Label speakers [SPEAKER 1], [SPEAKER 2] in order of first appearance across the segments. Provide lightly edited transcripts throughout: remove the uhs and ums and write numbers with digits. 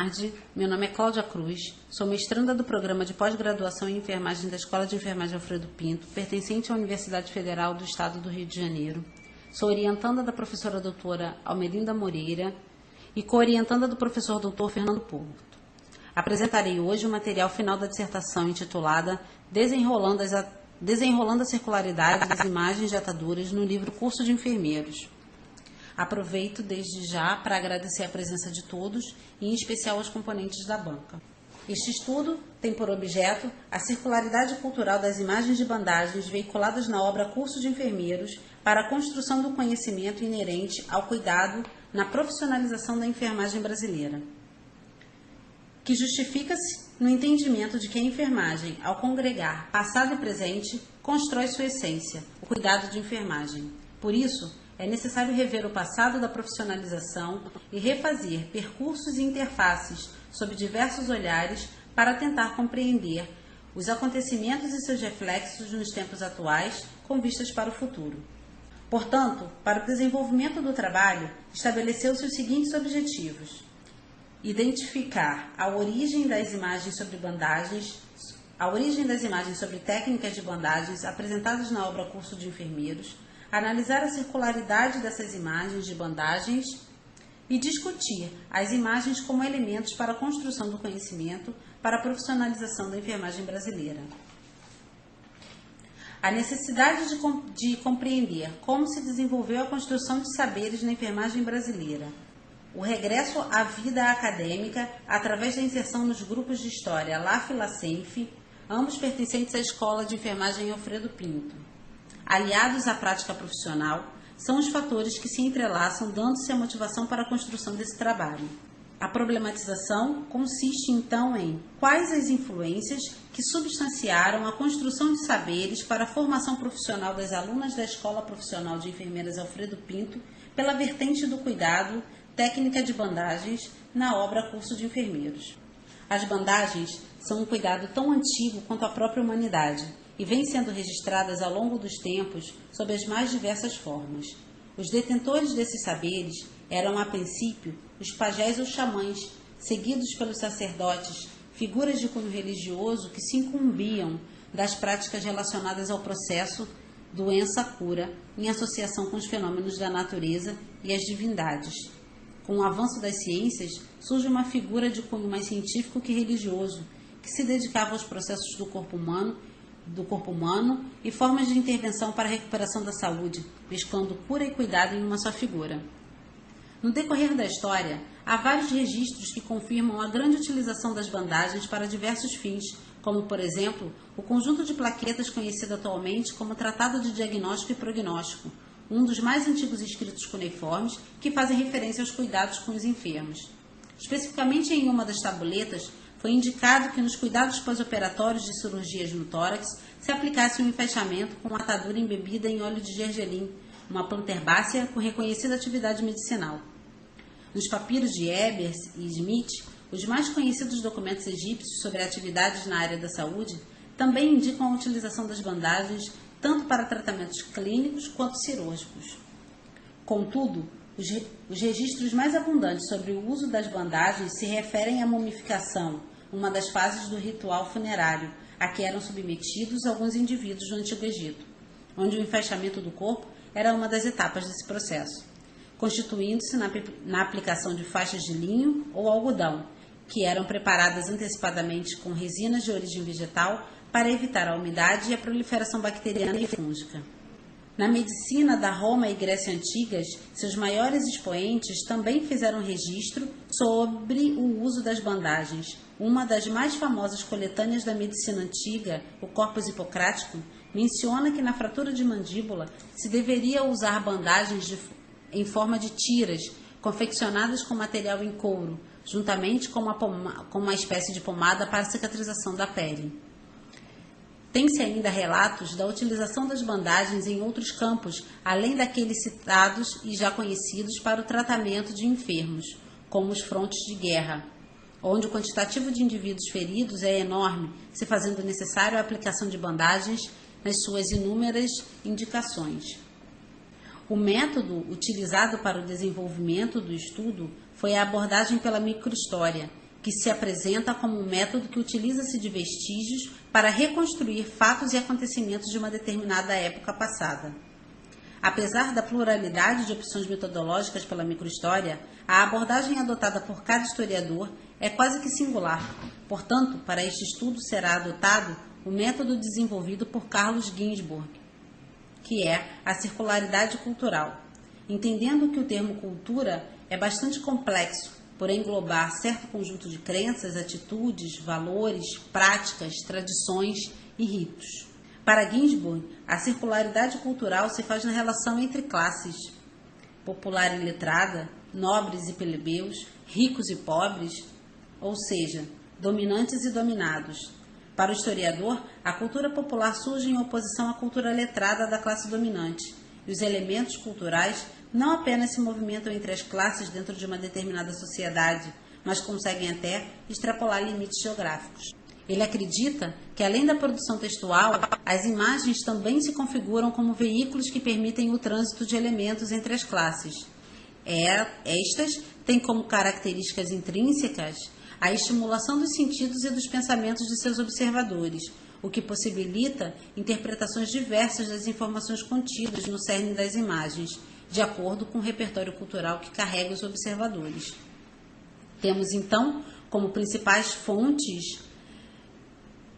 [SPEAKER 1] tarde. Meu nome é Cláudia Cruz, sou mestranda do Programa de Pós-Graduação em Enfermagem da Escola de Enfermagem Alfredo Pinto, pertencente à Universidade Federal do Estado do Rio de Janeiro. Sou orientanda da professora doutora Almelinda Moreira e co-orientanda do professor doutor Fernando Porto. Apresentarei hoje o material final da dissertação intitulada Desenrolando a Circularidade das Imagens de Ataduras no livro Curso de Enfermeiros. Aproveito desde já para agradecer a presença de todos, e em especial aos componentes da banca. Este estudo tem por objeto a circularidade cultural das imagens de bandagens veiculadas na obra Curso de Enfermeiros para a construção do conhecimento inerente ao cuidado na profissionalização da enfermagem brasileira, que justifica-se no entendimento de que a enfermagem, ao congregar passado e presente, constrói sua essência, o cuidado de enfermagem. Por isso, é necessário rever o passado da profissionalização e refazer percursos e interfaces sob diversos olhares para tentar compreender os acontecimentos e seus reflexos nos tempos atuais com vistas para o futuro. Portanto, para o desenvolvimento do trabalho, estabeleceu-se os seguintes objetivos: identificar a origem das imagens sobre bandagens, sobre técnicas de bandagens apresentadas na obra Curso de Enfermeiros, analisar a circularidade dessas imagens de bandagens e discutir as imagens como elementos para a construção do conhecimento para a profissionalização da enfermagem brasileira. A necessidade de compreender como se desenvolveu a construção de saberes na enfermagem brasileira, o regresso à vida acadêmica através da inserção nos grupos de história LAF e LACENF, ambos pertencentes à Escola de Enfermagem Alfredo Pinto, aliados à prática profissional, são os fatores que se entrelaçam, dando-se a motivação para a construção desse trabalho. A problematização consiste, então, em quais as influências que substanciaram a construção de saberes para a formação profissional das alunas da Escola Profissional de Enfermeiras Alfredo Pinto pela vertente do cuidado, técnica de bandagens, na obra Curso de Enfermeiros. As bandagens são um cuidado tão antigo quanto a própria humanidade e vêm sendo registradas ao longo dos tempos sob as mais diversas formas. Os detentores desses saberes eram, a princípio, os pajés ou xamãs, seguidos pelos sacerdotes, figuras de cunho religioso que se incumbiam das práticas relacionadas ao processo doença-cura, em associação com os fenômenos da natureza e as divindades. Com o avanço das ciências, surge uma figura de cunho mais científico que religioso, que se dedicava aos processos do corpo humano e formas de intervenção para a recuperação da saúde, mesclando cura e cuidado em uma só figura. No decorrer da história, há vários registros que confirmam a grande utilização das bandagens para diversos fins, como, por exemplo, o conjunto de plaquetas conhecido atualmente como Tratado de Diagnóstico e Prognóstico, um dos mais antigos escritos cuneiformes que fazem referência aos cuidados com os enfermos. Especificamente em uma das tabuletas, foi indicado que nos cuidados pós-operatórios de cirurgias no tórax se aplicasse um enfaixamento com uma atadura embebida em óleo de gergelim, uma planta herbácea com reconhecida atividade medicinal. Nos papiros de Ebers e Smith, os mais conhecidos documentos egípcios sobre atividades na área da saúde também indicam a utilização das bandagens tanto para tratamentos clínicos quanto cirúrgicos. Contudo, os registros mais abundantes sobre o uso das bandagens se referem à mumificação, uma das fases do ritual funerário, a que eram submetidos alguns indivíduos do Antigo Egito, onde o enfaixamento do corpo era uma das etapas desse processo, constituindo-se na aplicação de faixas de linho ou algodão, que eram preparadas antecipadamente com resinas de origem vegetal para evitar a umidade e a proliferação bacteriana e fúngica. Na medicina da Roma e Grécia Antigas, seus maiores expoentes também fizeram registro sobre o uso das bandagens. Uma das mais famosas coletâneas da medicina antiga, o Corpus Hipocrático, menciona que na fratura de mandíbula se deveria usar bandagens em forma de tiras, confeccionadas com material em couro, juntamente com uma espécie de pomada para a cicatrização da pele. Tem-se ainda relatos da utilização das bandagens em outros campos, além daqueles citados e já conhecidos para o tratamento de enfermos, como os frontes de guerra, onde o quantitativo de indivíduos feridos é enorme, se fazendo necessário a aplicação de bandagens nas suas inúmeras indicações. O método utilizado para o desenvolvimento do estudo foi a abordagem pela microhistória, que que se apresenta como um método que utiliza-se de vestígios para reconstruir fatos e acontecimentos de uma determinada época passada. Apesar da pluralidade de opções metodológicas pela microhistória, a abordagem adotada por cada historiador é quase que singular. Portanto, para este estudo será adotado o método desenvolvido por Carlos Ginzburg, que é a circularidade cultural. Entendendo que o termo cultura é bastante complexo por englobar certo conjunto de crenças, atitudes, valores, práticas, tradições e ritos. Para Ginzburg, a circularidade cultural se faz na relação entre classes, popular e letrada, nobres e plebeus, ricos e pobres, ou seja, dominantes e dominados. Para o historiador, a cultura popular surge em oposição à cultura letrada da classe dominante, e os elementos culturais não apenas se movimentam entre as classes dentro de uma determinada sociedade, mas conseguem até extrapolar limites geográficos. Ele acredita que, além da produção textual, as imagens também se configuram como veículos que permitem o trânsito de elementos entre as classes. Estas têm como características intrínsecas a estimulação dos sentidos e dos pensamentos de seus observadores, o que possibilita interpretações diversas das informações contidas no cerne das imagens, de acordo com o repertório cultural que carrega os observadores. Temos, então, como principais fontes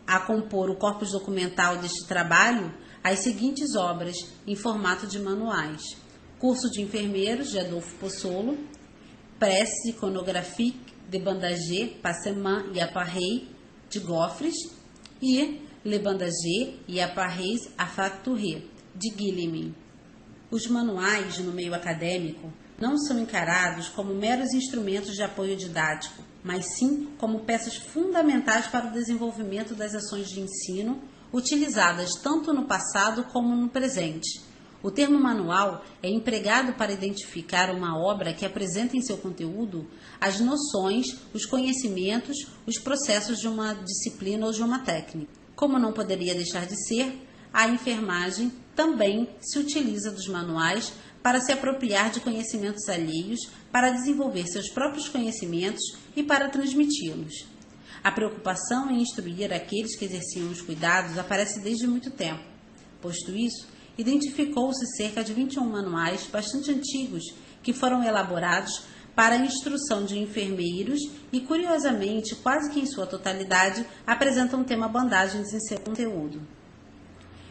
[SPEAKER 1] a compor o corpus documental deste trabalho as seguintes obras em formato de manuais: Curso de Enfermeiros, de Adolphe Possolo, Presse iconographique de Bandager, Passeman e Appareil, de Goffres, e Le Bandager et Appareils à Facture, de Guillemin. Os manuais, no meio acadêmico, não são encarados como meros instrumentos de apoio didático, mas sim como peças fundamentais para o desenvolvimento das ações de ensino, utilizadas tanto no passado como no presente. O termo manual é empregado para identificar uma obra que apresenta em seu conteúdo as noções, os conhecimentos, os processos de uma disciplina ou de uma técnica. Como não poderia deixar de ser, a enfermagem também se utiliza dos manuais para se apropriar de conhecimentos alheios, para desenvolver seus próprios conhecimentos e para transmiti-los. A preocupação em instruir aqueles que exerciam os cuidados aparece desde muito tempo. Posto isso, identificou-se cerca de 21 manuais bastante antigos que foram elaborados para a instrução de enfermeiros e, curiosamente, quase que em sua totalidade, apresentam o tema bandagens em seu conteúdo.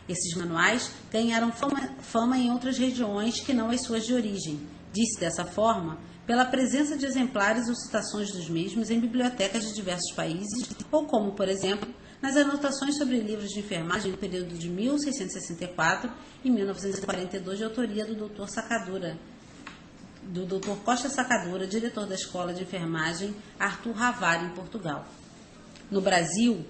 [SPEAKER 1] Esses manuais ganharam fama em outras regiões que não as suas de origem. Disse dessa forma, pela presença de exemplares ou citações dos mesmos em bibliotecas de diversos países, ou como, por exemplo, nas anotações sobre livros de enfermagem no período de 1664 e 1942, de autoria do Dr. Costa Sacadura, diretor da Escola de Enfermagem Arthur Ravar, em Portugal. No Brasil,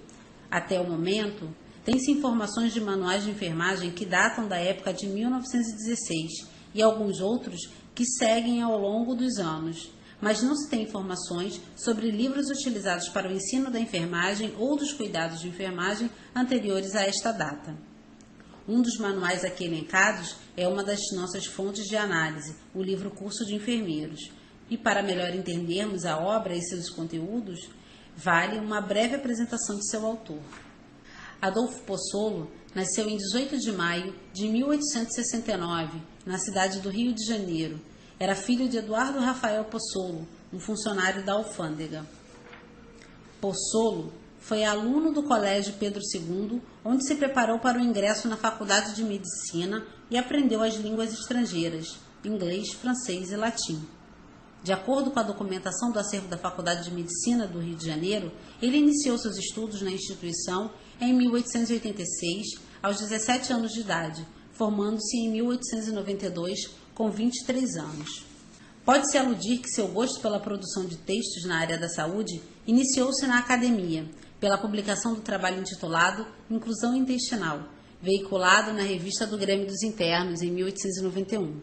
[SPEAKER 1] até o momento, tem-se informações de manuais de enfermagem que datam da época de 1916 e alguns outros que seguem ao longo dos anos, mas não se tem informações sobre livros utilizados para o ensino da enfermagem ou dos cuidados de enfermagem anteriores a esta data. Um dos manuais aqui elencados é uma das nossas fontes de análise, o livro Curso de Enfermeiros. E para melhor entendermos a obra e seus conteúdos, vale uma breve apresentação de seu autor. Adolphe Possolo nasceu em 18 de maio de 1869, na cidade do Rio de Janeiro. Era filho de Eduardo Rafael Possolo, um funcionário da alfândega. Possolo foi aluno do Colégio Pedro II, onde se preparou para o ingresso na Faculdade de Medicina e aprendeu as línguas estrangeiras, inglês, francês e latim. De acordo com a documentação do acervo da Faculdade de Medicina do Rio de Janeiro, ele iniciou seus estudos na instituição em 1886, aos 17 anos de idade, formando-se em 1892, com 23 anos. Pode-se aludir que seu gosto pela produção de textos na área da saúde iniciou-se na academia, pela publicação do trabalho intitulado Inclusão Intestinal, veiculado na Revista do Grêmio dos Internos, em 1891.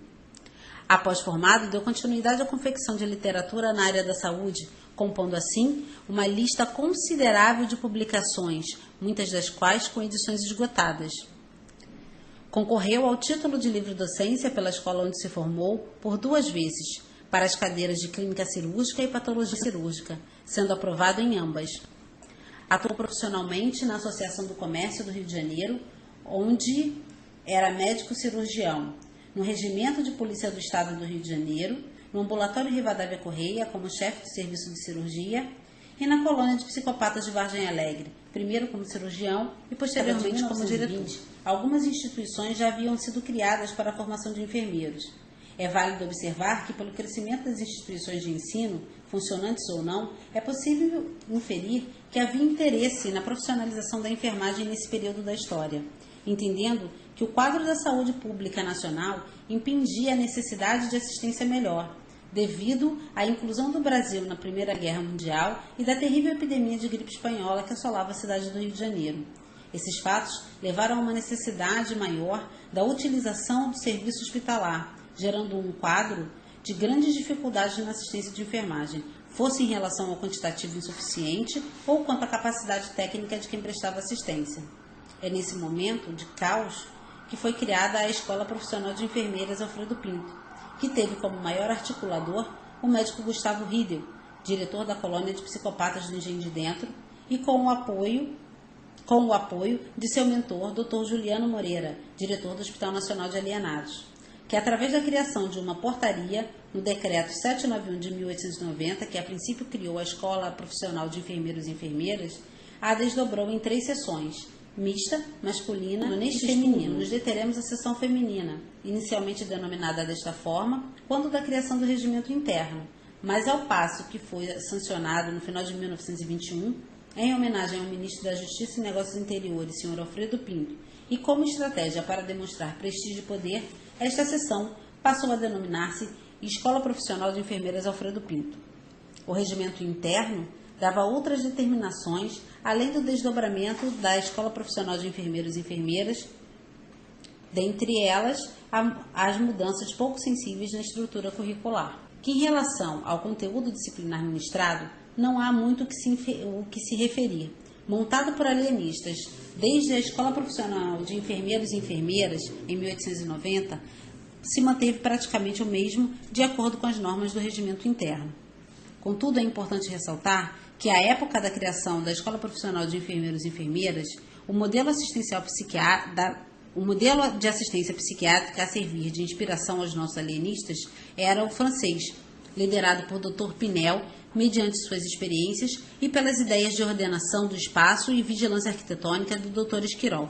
[SPEAKER 1] Após formado, deu continuidade à confecção de literatura na área da saúde, compondo assim uma lista considerável de publicações, muitas das quais com edições esgotadas. Concorreu ao título de livre-docência pela escola onde se formou por 2 vezes, para as cadeiras de Clínica Cirúrgica e Patologia Cirúrgica, sendo aprovado em ambas. Atuou profissionalmente na Associação do Comércio do Rio de Janeiro, onde era médico cirurgião, no Regimento de Polícia do Estado do Rio de Janeiro, no Ambulatório Rivadavia Correia, como chefe de serviço de cirurgia, e na Colônia de Psicopatas de Vargem Alegre, primeiro como cirurgião e posteriormente como diretor. Algumas instituições já haviam sido criadas para a formação de enfermeiros. É válido observar que, pelo crescimento das instituições de ensino, funcionantes ou não, é possível inferir que havia interesse na profissionalização da enfermagem nesse período da história, entendendo que o quadro da saúde pública nacional impingia a necessidade de assistência melhor, devido à inclusão do Brasil na Primeira Guerra Mundial e da terrível epidemia de gripe espanhola que assolava a cidade do Rio de Janeiro. Esses fatos levaram a uma necessidade maior da utilização do serviço hospitalar, gerando um quadro de grandes dificuldades na assistência de enfermagem, fosse em relação ao quantitativo insuficiente ou quanto à capacidade técnica de quem prestava assistência. É nesse momento de caos que foi criada a Escola Profissional de Enfermeiras Alfredo Pinto, que teve como maior articulador o médico Gustavo Riedel, diretor da Colônia de Psicopatas do Engenho de Dentro, e com o apoio de seu mentor, Dr. Juliano Moreira, diretor do Hospital Nacional de Alienados, que através da criação de uma portaria no Decreto 791 de 1890, que a princípio criou a Escola Profissional de Enfermeiros e Enfermeiras, a desdobrou em 3 seções, mista, masculina e feminina. Nos deteremos a seção feminina, inicialmente denominada desta forma, quando da criação do regimento interno, mas ao passo que foi sancionado no final de 1921, em homenagem ao ministro da Justiça e Negócios Interiores, Sr. Alfredo Pinto, e como estratégia para demonstrar prestígio e poder, esta seção passou a denominar-se Escola Profissional de Enfermeiras Alfredo Pinto. O regimento interno dava outras determinações, além do desdobramento da Escola Profissional de Enfermeiros e Enfermeiras, dentre elas as mudanças pouco sensíveis na estrutura curricular, que em relação ao conteúdo disciplinar ministrado, não há muito o que se referir. Montado por alienistas desde a Escola Profissional de Enfermeiros e Enfermeiras, em 1890, se manteve praticamente o mesmo de acordo com as normas do regimento interno. Contudo, é importante ressaltar que, à época da criação da Escola Profissional de Enfermeiros e Enfermeiras, o modelo de assistência psiquiátrica a servir de inspiração aos nossos alienistas era o francês, liderado por Dr. Pinel, mediante suas experiências e pelas ideias de ordenação do espaço e vigilância arquitetônica do Dr. Esquirol.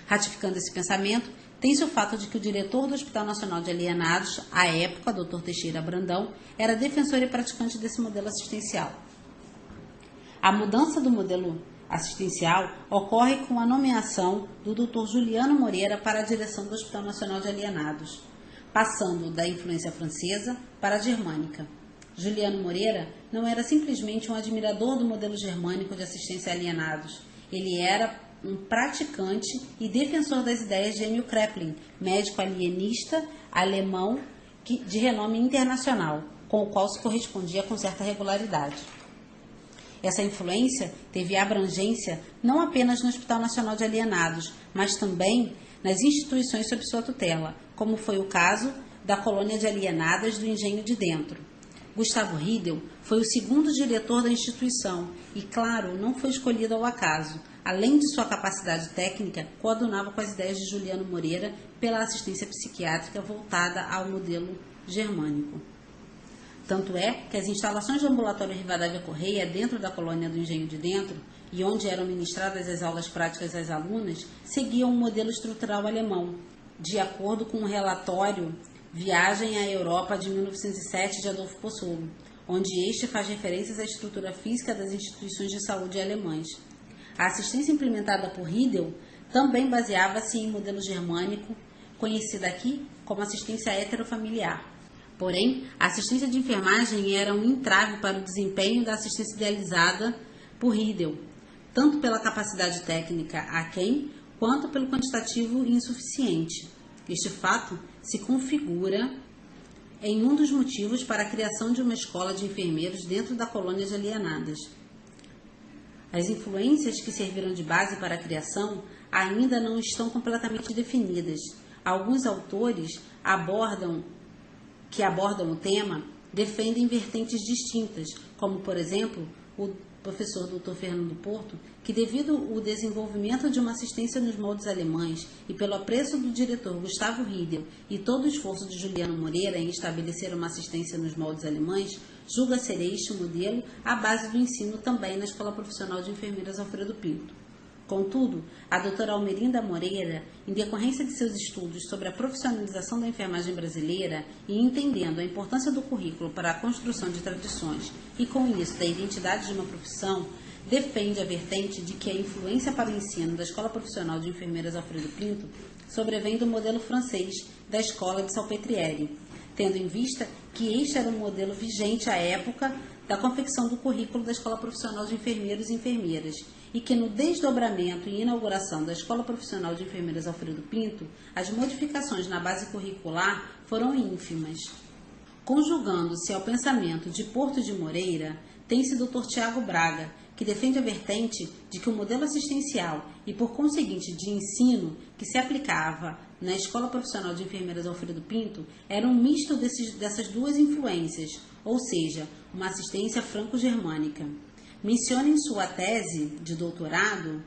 [SPEAKER 1] Ratificando esse pensamento, tem-se o fato de que o diretor do Hospital Nacional de Alienados, à época, Dr. Teixeira Brandão, era defensor e praticante desse modelo assistencial. A mudança do modelo assistencial ocorre com a nomeação do Dr. Juliano Moreira para a direção do Hospital Nacional de Alienados, passando da influência francesa para a germânica. Juliano Moreira não era simplesmente um admirador do modelo germânico de assistência a alienados. Ele era um praticante e defensor das ideias de Emil Kraepelin, médico alienista alemão de renome internacional, com o qual se correspondia com certa regularidade. Essa influência teve abrangência não apenas no Hospital Nacional de Alienados, mas também nas instituições sob sua tutela, como foi o caso da Colônia de Alienadas do Engenho de Dentro. Gustavo Riedel foi o segundo diretor da instituição e, claro, não foi escolhido ao acaso. Além de sua capacidade técnica, coadunava com as ideias de Juliano Moreira pela assistência psiquiátrica voltada ao modelo germânico. Tanto é que as instalações do Ambulatório Rivadavia Correia, dentro da Colônia do Engenho de Dentro, e onde eram ministradas as aulas práticas às alunas, seguiam um modelo estrutural alemão, de acordo com o relatório Viagem à Europa de 1907 de Adolfo Possolo, onde este faz referências à estrutura física das instituições de saúde alemãs. A assistência implementada por Riedel também baseava-se em modelo germânico, conhecida aqui como assistência heterofamiliar. Porém, a assistência de enfermagem era um entrave para o desempenho da assistência idealizada por Riedel, tanto pela capacidade técnica aquém, quanto pelo quantitativo insuficiente. Este fato se configura em um dos motivos para a criação de uma escola de enfermeiros dentro da colônia de alienadas. As influências que serviram de base para a criação ainda não estão completamente definidas. Alguns autores que abordam o tema defendem vertentes distintas, como, por exemplo, o professor Dr. Fernando Porto, que devido ao desenvolvimento de uma assistência nos moldes alemães e pelo apreço do diretor Gustavo Riedel e todo o esforço de Juliano Moreira em estabelecer uma assistência nos moldes alemães, julga ser este o modelo a base do ensino também na Escola Profissional de Enfermeiras Alfredo Pinto. Contudo, a doutora Almerinda Moreira, em decorrência de seus estudos sobre a profissionalização da enfermagem brasileira e entendendo a importância do currículo para a construção de tradições e, com isso, da identidade de uma profissão, defende a vertente de que a influência para o ensino da Escola Profissional de Enfermeiras Alfredo Pinto sobrevém do modelo francês da Escola de Salpêtrière, tendo em vista que este era um modelo vigente à época da confecção do currículo da Escola Profissional de Enfermeiros e Enfermeiras, e que no desdobramento e inauguração da Escola Profissional de Enfermeiras Alfredo Pinto, as modificações na base curricular foram ínfimas. Conjugando-se ao pensamento de Porto de Moreira, tem-se o Dr. Tiago Braga, que defende a vertente de que o modelo assistencial e, por conseguinte, de ensino que se aplicava na Escola Profissional de Enfermeiras Alfredo Pinto era um misto dessas duas influências, ou seja, uma assistência franco-germânica. Menciona em sua tese de doutorado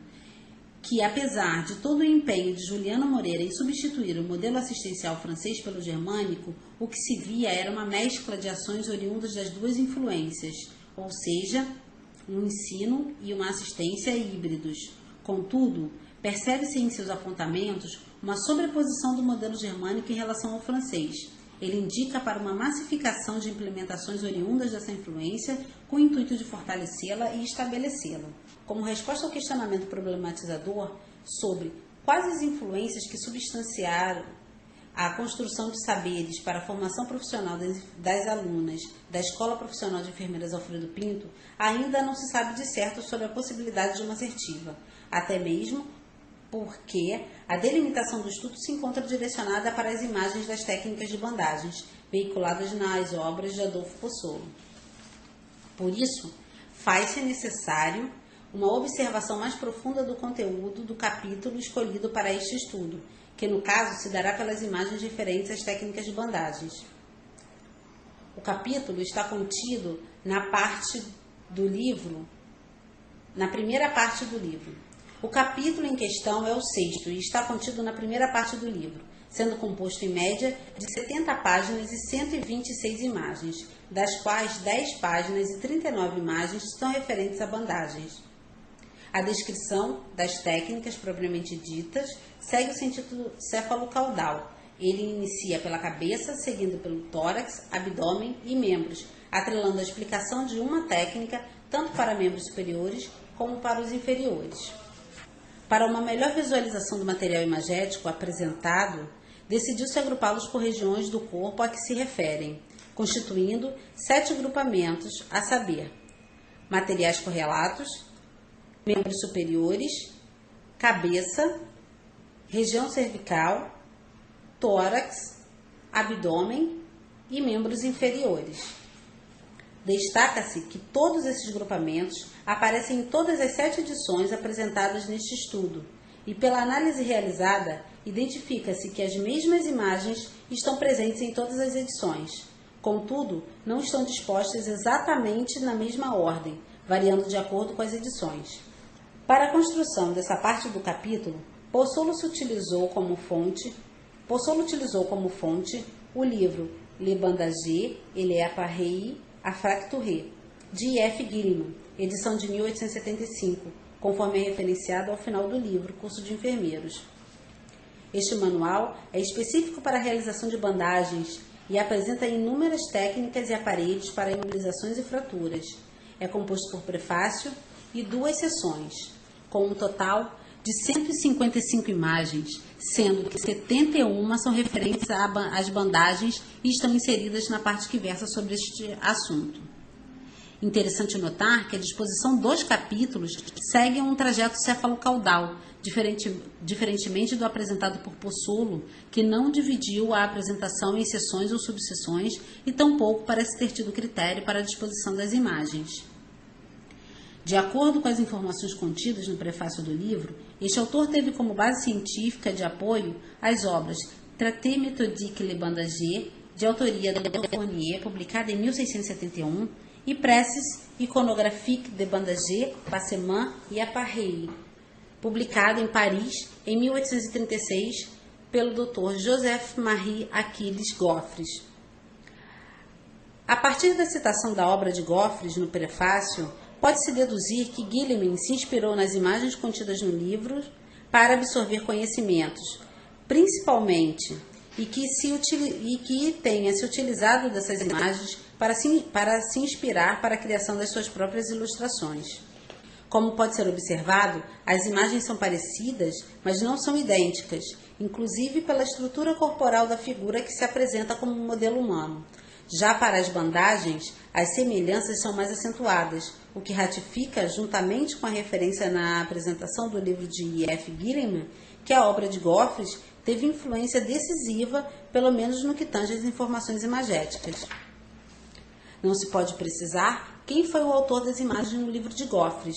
[SPEAKER 1] que, apesar de todo o empenho de Juliano Moreira em substituir o modelo assistencial francês pelo germânico, o que se via era uma mescla de ações oriundas das duas influências, ou seja, um ensino e uma assistência híbridos. Contudo, percebe-se em seus apontamentos uma sobreposição do modelo germânico em relação ao francês. Ele indica para uma massificação de implementações oriundas dessa influência com o intuito de fortalecê-la e estabelecê-la. Como resposta ao questionamento problematizador sobre quais as influências que substanciaram a construção de saberes para a formação profissional das alunas da Escola Profissional de Enfermeiras Alfredo Pinto, ainda não se sabe de certo sobre a possibilidade de uma assertiva, até mesmo porque a delimitação do estudo se encontra direcionada para as imagens das técnicas de bandagens, veiculadas nas obras de Adolfo Pozzolo. Por isso, faz-se necessário uma observação mais profunda do conteúdo do capítulo escolhido para este estudo, que no caso se dará pelas imagens referentes às técnicas de bandagens. O capítulo está contido na primeira parte do livro. O capítulo em questão é o 6º e está contido na primeira parte do livro, sendo composto em média de 70 páginas e 126 imagens, das quais 10 páginas e 39 imagens estão referentes a bandagens. A descrição das técnicas propriamente ditas segue o sentido céfalo-caudal. Ele inicia pela cabeça, seguindo pelo tórax, abdômen e membros, atrelando a explicação de uma técnica tanto para membros superiores como para os inferiores. Para uma melhor visualização do material imagético apresentado, decidiu-se agrupá-los por regiões do corpo a que se referem, constituindo 7 grupamentos, a saber, materiais correlatos, membros superiores, cabeça, região cervical, tórax, abdômen e membros inferiores. Destaca-se que todos esses grupamentos aparecem em todas as 7 edições apresentadas neste estudo, e pela análise realizada, identifica-se que as mesmas imagens estão presentes em todas as edições. Contudo, não estão dispostas exatamente na mesma ordem, variando de acordo com as edições. Para a construção dessa parte do capítulo, Pozzolo utilizou como fonte o livro Le Bandager et les appareils à fracturer, de I.F. Gilman, edição de 1875, conforme é referenciado ao final do livro Curso de Enfermeiros. Este manual é específico para a realização de bandagens e apresenta inúmeras técnicas e aparelhos para imobilizações e fraturas. É composto por prefácio e 2 seções, com um total de 155 imagens, sendo que 71 são referentes às bandagens e estão inseridas na parte que versa sobre este assunto. Interessante notar que a disposição dos capítulos segue um trajeto céfalo-caudal, diferentemente do apresentado por Pozzolo, que não dividiu a apresentação em seções ou subseções e tampouco parece ter tido critério para a disposição das imagens. De acordo com as informações contidas no prefácio do livro, este autor teve como base científica de apoio as obras Traité méthodique Le Bandager, de autoria de Fournier, publicada em 1671, e Preces iconographiques de Bandager, Passeman e Appareil, publicado em Paris em 1836 pelo Dr. Joseph-Marie Achilles Goffres. A partir da citação da obra de Goffres no prefácio, pode-se deduzir que Guillemin se inspirou nas imagens contidas no livro para absorver conhecimentos, principalmente, e que tenha se utilizado dessas imagens para se inspirar para a criação das suas próprias ilustrações. Como pode ser observado, as imagens são parecidas, mas não são idênticas, inclusive pela estrutura corporal da figura que se apresenta como um modelo humano. Já para as bandagens, as semelhanças são mais acentuadas, o que ratifica, juntamente com a referência na apresentação do livro de I.F. Guillemin, que a obra de Goffres teve influência decisiva, pelo menos no que tange às informações imagéticas. Não se pode precisar quem foi o autor das imagens no livro de Goffres.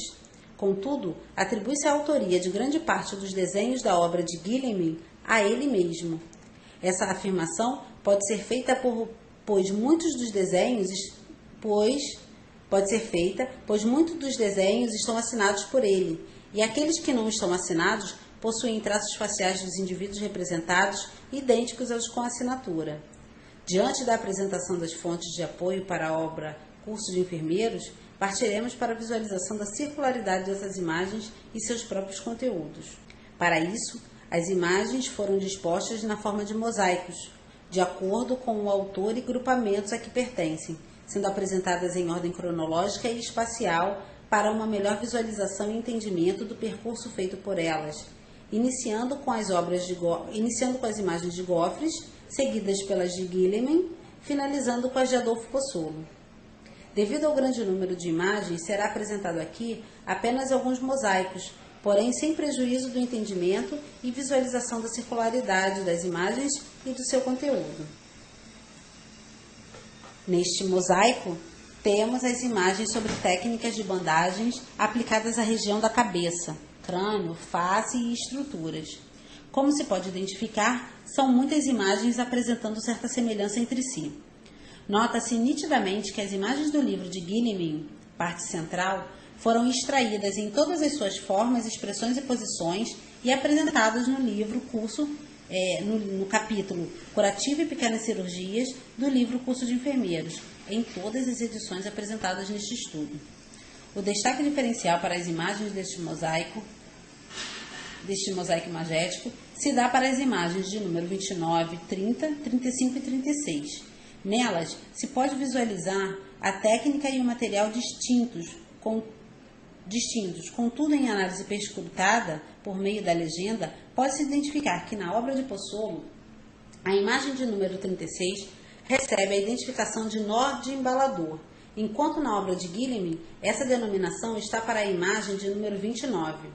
[SPEAKER 1] Contudo, atribui-se a autoria de grande parte dos desenhos da obra de Guillemin a ele mesmo. Essa afirmação pode ser feita pois muitos dos desenhos estão assinados por ele, e aqueles que não estão assinados possuem traços faciais dos indivíduos representados idênticos aos com assinatura. Diante da apresentação das fontes de apoio para a obra Curso de Enfermeiros, partiremos para a visualização da circularidade dessas imagens e seus próprios conteúdos. Para isso, as imagens foram dispostas na forma de mosaicos, de acordo com o autor e grupamentos a que pertencem, sendo apresentadas em ordem cronológica e espacial para uma melhor visualização e entendimento do percurso feito por elas, iniciando com as imagens de Goffres, seguidas pelas de Guillemin, finalizando com as de Adolfo Possolo. Devido ao grande número de imagens, será apresentado aqui apenas alguns mosaicos, porém sem prejuízo do entendimento e visualização da circularidade das imagens e do seu conteúdo. Neste mosaico, temos as imagens sobre técnicas de bandagens aplicadas à região da cabeça, crânio, face e estruturas. Como se pode identificar, são muitas imagens apresentando certa semelhança entre si. Nota-se nitidamente que as imagens do livro de Guillemin, parte central, foram extraídas em todas as suas formas, expressões e posições e apresentadas no livro curso, no capítulo Curativo e Pequenas Cirurgias do livro Curso de Enfermeiros, em todas as edições apresentadas neste estudo. O destaque diferencial para as imagens deste mosaico imagético se dá para as imagens de número 29, 30, 35 e 36. Nelas se pode visualizar a técnica e o material distintos, contudo, em análise perscrutada por meio da legenda, pode-se identificar que na obra de Possolo, a imagem de número 36 recebe a identificação de nó de embalador, enquanto na obra de Guillemin, essa denominação está para a imagem de número 29.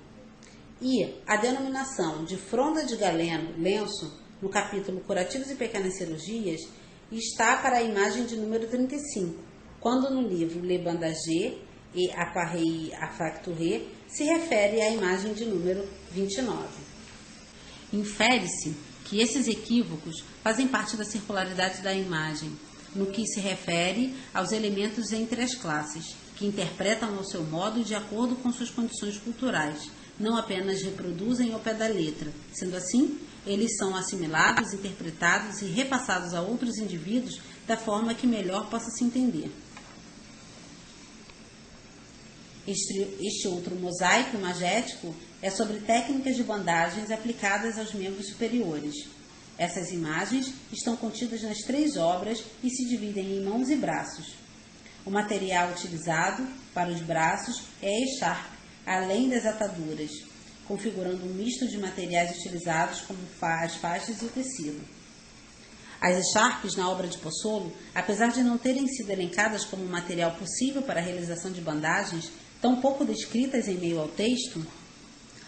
[SPEAKER 1] E a denominação de fronda de galeno, lenço, no capítulo Curativos e Pequenas Cirurgias, está para a imagem de número 35, quando no livro Le Bandager e Appareil à Fracture se refere à imagem de número 29. Infere-se que esses equívocos fazem parte da circularidade da imagem, no que se refere aos elementos entre as classes, que interpretam ao seu modo e de acordo com suas condições culturais, não apenas reproduzem ao pé da letra. Sendo assim, eles são assimilados, interpretados e repassados a outros indivíduos da forma que melhor possa se entender. Este outro mosaico imagético é sobre técnicas de bandagens aplicadas aos membros superiores. Essas imagens estão contidas nas 3 obras e se dividem em mãos e braços. O material utilizado para os braços é a echarpe, além das ataduras, configurando um misto de materiais utilizados como as faixas e o tecido. As echarpes na obra de Possolo, apesar de não terem sido elencadas como material possível para a realização de bandagens, tão pouco descritas em meio ao texto,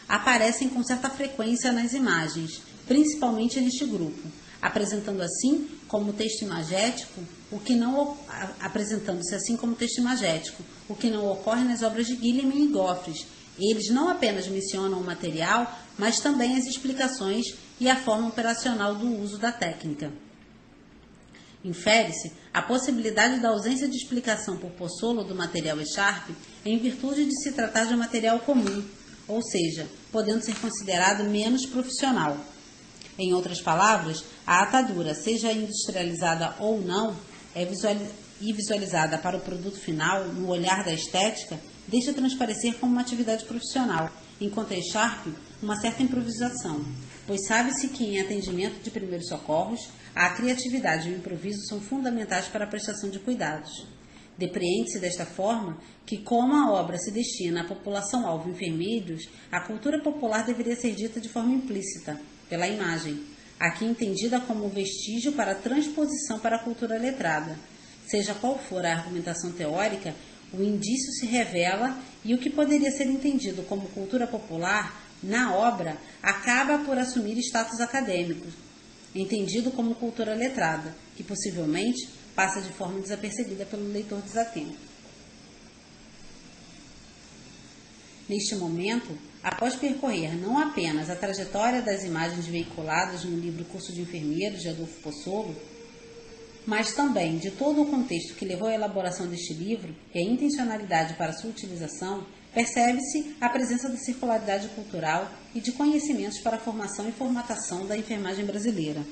[SPEAKER 1] aparecem com certa frequência nas imagens, principalmente neste grupo, apresentando-se assim como texto imagético, o que não ocorre nas obras de Guillemin e Goffres. Eles não apenas mencionam o material, mas também as explicações e a forma operacional do uso da técnica. Infere-se a possibilidade da ausência de explicação por Possolo do material echarpe em virtude de se tratar de um material comum, ou seja, podendo ser considerado menos profissional. Em outras palavras, a atadura, seja industrializada ou não, e visualizada para o produto final no olhar da estética, deixa transparecer como uma atividade profissional, enquanto a echarpe, uma certa improvisação, pois sabe-se que em atendimento de primeiros socorros, a criatividade e o improviso são fundamentais para a prestação de cuidados. Depreende-se desta forma que, como a obra se destina à população-alvo enfermeiros, a cultura popular deveria ser dita de forma implícita, pela imagem, aqui entendida como vestígio para a transposição para a cultura letrada. Seja qual for a argumentação teórica, o indício se revela e o que poderia ser entendido como cultura popular, na obra, acaba por assumir status acadêmico, entendido como cultura letrada, que possivelmente passa de forma desapercebida pelo leitor desatento. Neste momento, após percorrer não apenas a trajetória das imagens veiculadas no livro Curso de Enfermeiros, de Adolfo Possolo, mas também de todo o contexto que levou à elaboração deste livro e a intencionalidade para sua utilização, percebe-se a presença da circularidade cultural e de conhecimentos para a formação e formatação da enfermagem brasileira.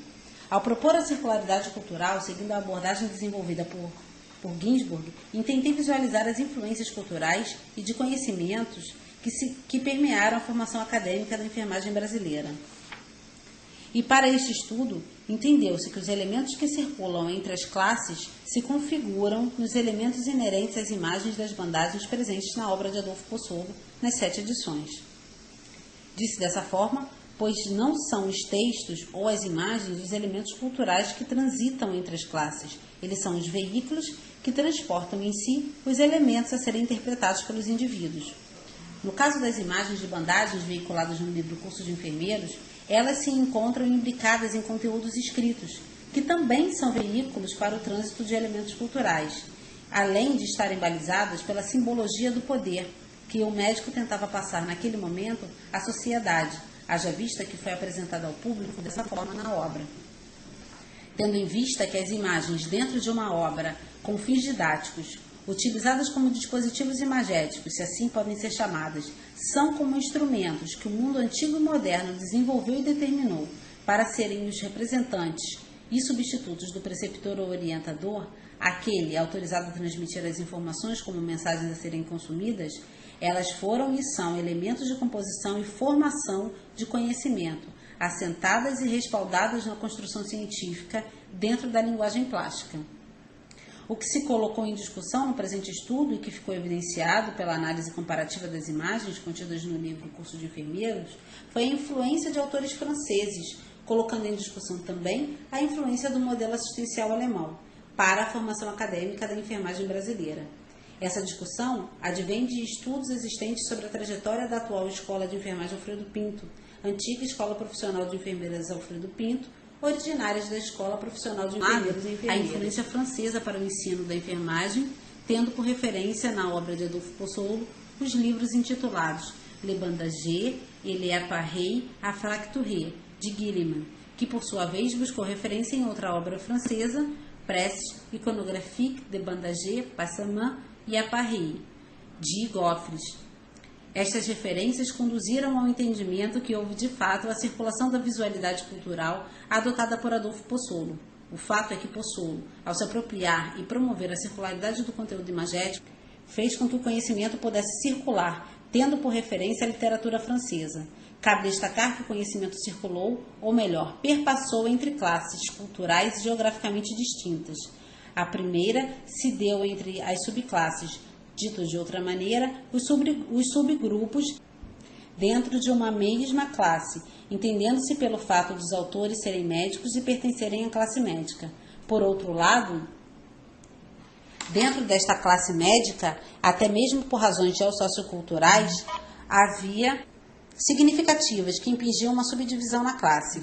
[SPEAKER 1] Ao propor a circularidade cultural, seguindo a abordagem desenvolvida por Ginsburg, intentei visualizar as influências culturais e de conhecimentos que permearam a formação acadêmica da enfermagem brasileira. E para este estudo, entendeu-se que os elementos que circulam entre as classes se configuram nos elementos inerentes às imagens das bandagens presentes na obra de Adolfo Possolo, nas 7 edições. Disse dessa forma, pois não são os textos ou as imagens os elementos culturais que transitam entre as classes, eles são os veículos que transportam em si os elementos a serem interpretados pelos indivíduos. No caso das imagens de bandagens veiculadas no livro Curso de Enfermeiros, elas se encontram imbricadas em conteúdos escritos, que também são veículos para o trânsito de elementos culturais, além de estarem balizadas pela simbologia do poder, que o médico tentava passar naquele momento à sociedade, haja vista que foi apresentada ao público dessa forma na obra. Tendo em vista que as imagens dentro de uma obra com fins didáticos, utilizadas como dispositivos imagéticos, se assim podem ser chamadas, são como instrumentos que o mundo antigo e moderno desenvolveu e determinou para serem os representantes e substitutos do preceptor ou orientador, aquele autorizado a transmitir as informações como mensagens a serem consumidas, elas foram e são elementos de composição e formação de conhecimento, assentadas e respaldadas na construção científica dentro da linguagem plástica. O que se colocou em discussão no presente estudo e que ficou evidenciado pela análise comparativa das imagens contidas no livro Curso de Enfermeiros foi a influência de autores franceses, colocando em discussão também a influência do modelo assistencial alemão para a formação acadêmica da enfermagem brasileira. Essa discussão advém de estudos existentes sobre a trajetória da atual Escola de Enfermagem Alfredo Pinto, antiga Escola Profissional de Enfermeiras Alfredo Pinto, originárias da Escola Profissional de Enfermeiros e Enfermeiras. A influência francesa para o ensino da enfermagem, tendo por referência na obra de Adolphe Possolo os livros intitulados Le Bandager et les Appareils à Fracturer, de Guillemin, que por sua vez buscou referência em outra obra francesa, Presse iconographique de Bandager, Passements et Appareils, de Goffres. Estas referências conduziram ao entendimento que houve de fato a circulação da visualidade cultural adotada por Adolfo Possolo. O fato é que Possolo, ao se apropriar e promover a circularidade do conteúdo imagético, fez com que o conhecimento pudesse circular, tendo por referência a literatura francesa. Cabe destacar que o conhecimento circulou, ou melhor, perpassou entre classes culturais geograficamente distintas. A primeira se deu entre as subclasses, dito de outra maneira, os subgrupos dentro de uma mesma classe, entendendo-se pelo fato dos autores serem médicos e pertencerem à classe médica. Por outro lado, dentro desta classe médica, até mesmo por razões geossocioculturais, havia significativas que impingiam uma subdivisão na classe.